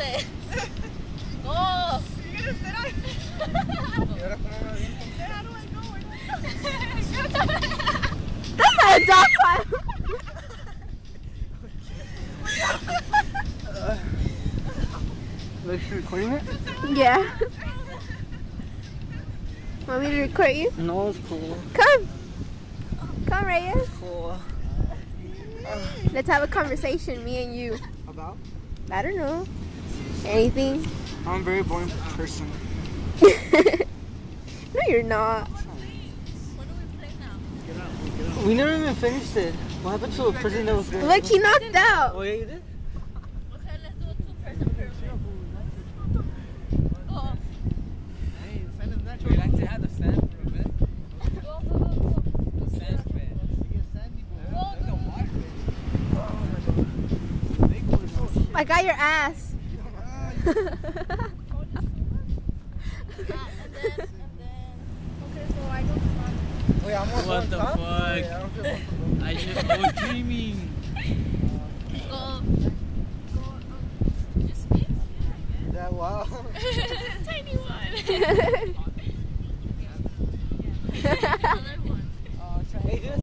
Vente. Go. ¿Y ahora cómo me aviento? That's not a dog fight. Like, you recording it? Yeah. Want me to record you? No, it's cool. Come. Come, Reyes. Cool. Let's have a conversation, me and you. About? I don't know. Anything? I'm a very boring person. No, you're not. What do we play now? We never even finished it. What happened to a person that was there? Look, he knocked out. Oh, yeah, you did? Okay, let's do a two-person pyramid. Go. We like to have the sand for a bit. Go. The sand pit. I got your ass. And then. Okay, so I go front. Wait, I'm on What the top? fuck? Wait, I don't feel comfortable. I just was dreaming. Go. Just me? Yeah, wow. Tiny one. Another one. Hey, just